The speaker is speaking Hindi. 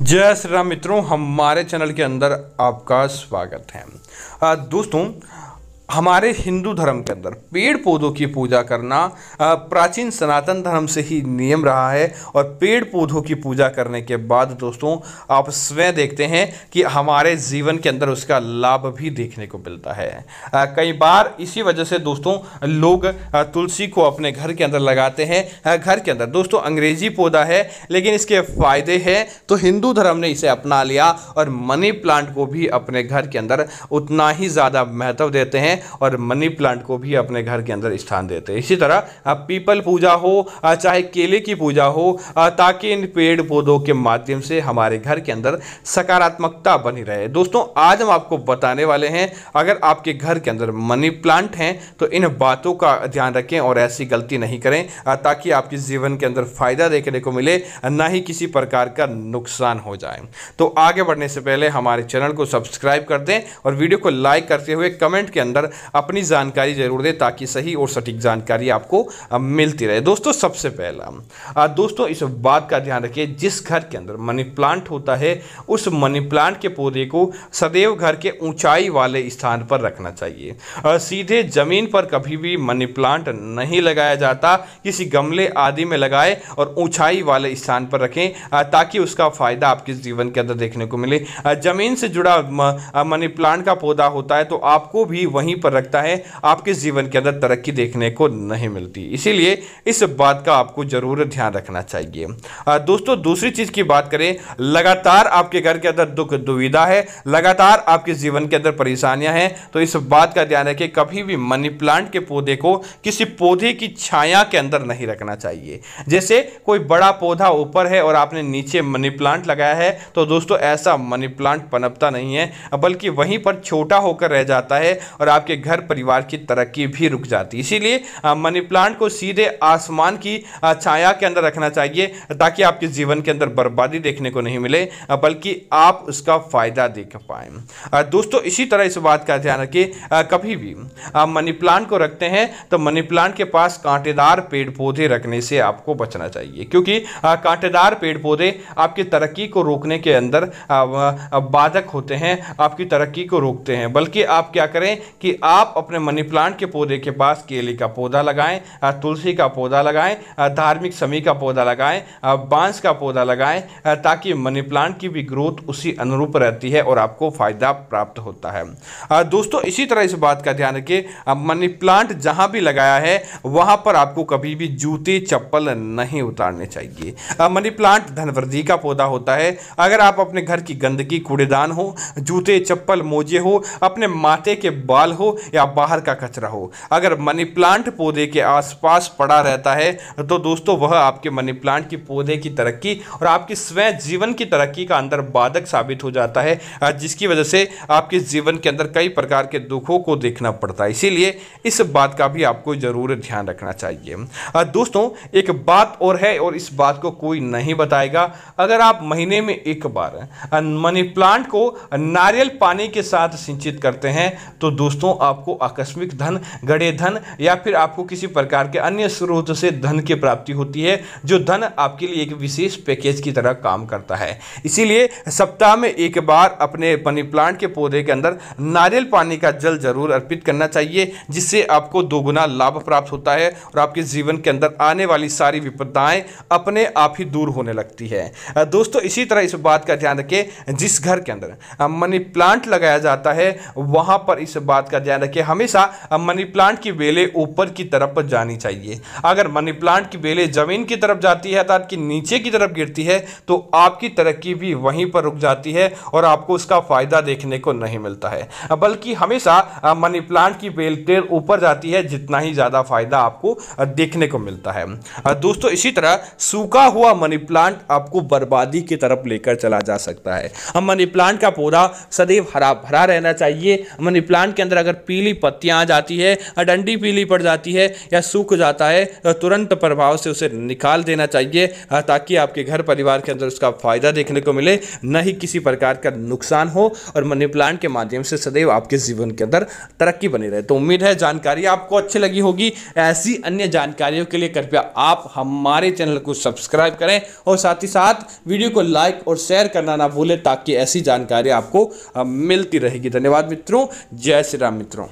जय श्री राम मित्रों, हमारे चैनल के अंदर आपका स्वागत है। दोस्तों, हमारे हिंदू धर्म के अंदर पेड़ पौधों की पूजा करना प्राचीन सनातन धर्म से ही नियम रहा है। और पेड़ पौधों की पूजा करने के बाद दोस्तों आप स्वयं देखते हैं कि हमारे जीवन के अंदर उसका लाभ भी देखने को मिलता है। कई बार इसी वजह से दोस्तों लोग तुलसी को अपने घर के अंदर लगाते हैं। घर के अंदर दोस्तों अंग्रेजी पौधा है, लेकिन इसके फायदे हैं तो हिंदू धर्म ने इसे अपना लिया और मनी प्लांट को भी अपने घर के अंदर उतना ही ज़्यादा महत्व देते हैं और मनी प्लांट को भी अपने घर के अंदर स्थान देते हैं। इसी तरह पीपल पूजा हो चाहे केले की पूजा हो, ताकि इन पेड़ पौधों के माध्यम से हमारे घर के अंदर सकारात्मकता बनी रहे। दोस्तों आज हम आपको बताने वाले हैं, अगर आपके घर के अंदर मनी प्लांट हैं तो इन बातों का ध्यान रखें और ऐसी गलती नहीं करें, ताकि आपके जीवन के अंदर फायदा देखने को मिले, ना ही किसी प्रकार का नुकसान हो जाए। तो आगे बढ़ने से पहले हमारे चैनल को सब्सक्राइब कर दें और वीडियो को लाइक करते हुए कमेंट के अंदर अपनी जानकारी जरूर दें, ताकि सही और सटीक जानकारी आपको मिलती रहे। दोस्तों सबसे पहला दोस्तों इस बात का ध्यान रखिए, जिस घर के अंदर मनी प्लांट होता है उस मनी प्लांट के पौधे को सदैव घर के ऊंचाई वाले स्थान पर रखना चाहिए। सीधे जमीन पर कभी भी मनी प्लांट नहीं लगाया जाता, किसी गमले आदि में लगाए और ऊंचाई वाले स्थान पर रखें, ताकि उसका फायदा आपके जीवन के अंदर देखने को मिले। जमीन से जुड़ा मनी प्लांट का पौधा होता है तो आपको भी वहीं पर रखता है, आपके जीवन के अंदर तरक्की देखने को नहीं मिलती। इसीलिए इस बात का आपको जरूर ध्यान रखना चाहिए। दोस्तों दूसरी चीज की बात करें, लगातार आपके घर के अंदर दुख दुविधा है, लगातार आपके जीवन के अंदर परेशानियां हैं, तो इस बात का ध्यान रखें, कभी भी मनी प्लांट के पौधे को किसी पौधे की छाया के अंदर नहीं रखना चाहिए। जैसे कोई बड़ा पौधा ऊपर है और आपने नीचे मनी प्लांट लगाया है, तो दोस्तों ऐसा मनी प्लांट पनपता नहीं है, बल्कि वहीं पर छोटा होकर रह जाता है और आपके घर परिवार की तरक्की भी रुक जाती है। इसीलिए मनी प्लांट को सीधे आसमान की छाया के अंदर रखना चाहिए, ताकि आपके जीवन के अंदर बर्बादी देखने को नहीं मिले, बल्कि आप उसका फायदा देख पाए। दोस्तों इसी तरह इस बात का ध्यान रखिए, कभी भी आप मनी प्लांट को रखते हैं तो मनी प्लांट के पास कांटेदार पेड़ पौधे रखने से आपको बचना चाहिए, क्योंकि कांटेदार पेड़ पौधे आपकी तरक्की को रोकने के अंदर बाधक होते हैं, आपकी तरक्की को रोकते हैं। बल्कि आप क्या करें कि आप अपने मनी प्लांट के पौधे के पास केले का पौधा लगाएं, तुलसी का पौधा लगाएं, धार्मिक समी का पौधा लगाएं, बांस का पौधा लगाएं, ताकि मनी प्लांट की भी ग्रोथ उसी अनुरूप रहती है और आपको फायदा प्राप्त होता है। दोस्तों इसी तरह इस बात का ध्यान रखिए, मनी प्लांट जहां भी लगाया है वहां पर आपको कभी भी जूते चप्पल नहीं उतारने चाहिए। मनी प्लांट धनवृद्धि का पौधा होता है। अगर आप अपने घर की गंदगी, कूड़ेदान हो, जूते चप्पल मोजे हो, अपने माथे के बाल हो या बाहर का कचरा हो, अगर मनी प्लांट पौधे के आसपास पड़ा रहता है तो दोस्तों वह आपके मनी प्लांट की पौधे की तरक्की और आपकी स्वयं जीवन की तरक्की का अंदर बाधक साबित हो जाता है, जिसकी वजह से आपके जीवन के अंदर कई प्रकार के दुखों को देखना पड़ता है। इसीलिए इस बात का भी आपको जरूर ध्यान रखना चाहिए। दोस्तों एक बात और है, और इस बात को कोई नहीं बताएगा, अगर आप महीने में एक बार मनी प्लांट को नारियल पानी के साथ सिंचित करते हैं तो दोस्तों आपको आकस्मिक धन, गड़े धन या फिर आपको किसी प्रकार के अन्य स्रोत से धन की प्राप्ति होती है, जो धन आपके लिए एक विशेष पैकेज की तरह काम करता है। इसीलिए सप्ताह में एक बार अपने मनी प्लांट के पौधे के अंदर नारियल पानी का जल जरूर अर्पित करना चाहिए, जिससे आपको दोगुना लाभ प्राप्त होता है और आपके जीवन के अंदर आने वाली सारी विपदाएं अपने आप ही दूर होने लगती है। दोस्तों इसी तरह इस बात का ध्यान रखें, जिस घर के अंदर मनी प्लांट लगाया जाता है वहां पर इस बात का ध्यान रखें, हमेशा मनी प्लांट की बेलें ऊपर की तरफ जानी चाहिए। अगर मनी प्लांट की बेलें जमीन की तरफ जाती है अर्थात कि नीचे की तरफ गिरती है तो आपकी तरक्की भी वहीं पर रुक जाती है और आपको उसका फायदा देखने को नहीं मिलता है, बल्कि हमेशा मनी प्लांट की बेल ऊपर जाती है, जितना ही ज्यादा फायदा आपको देखने को मिलता है। दोस्तों इसी तरह सूखा हुआ मनी प्लांट आपको बर्बादी की तरफ लेकर चला जा सकता है। मनी प्लांट का पौधा सदैव हरा भरा रहना चाहिए। मनी प्लांट के अंदर अगर अगर पीली पत्तियां आ जाती है, डंडी पीली पड़ जाती है या सूख जाता है तो तुरंत प्रभाव से उसे निकाल देना चाहिए, ताकि आपके घर परिवार के अंदर उसका फायदा देखने को मिले, न ही किसी प्रकार का नुकसान हो और मनी प्लांट के माध्यम से सदैव आपके जीवन के अंदर तरक्की बनी रहे। तो उम्मीद है जानकारी आपको अच्छी लगी होगी। ऐसी अन्य जानकारियों के लिए कृपया आप हमारे चैनल को सब्सक्राइब करें और साथ ही साथ वीडियो को लाइक और शेयर करना ना भूलें, ताकि ऐसी जानकारी आपको मिलती रहेगी। धन्यवाद मित्रों। जय श्री राम मित्रों।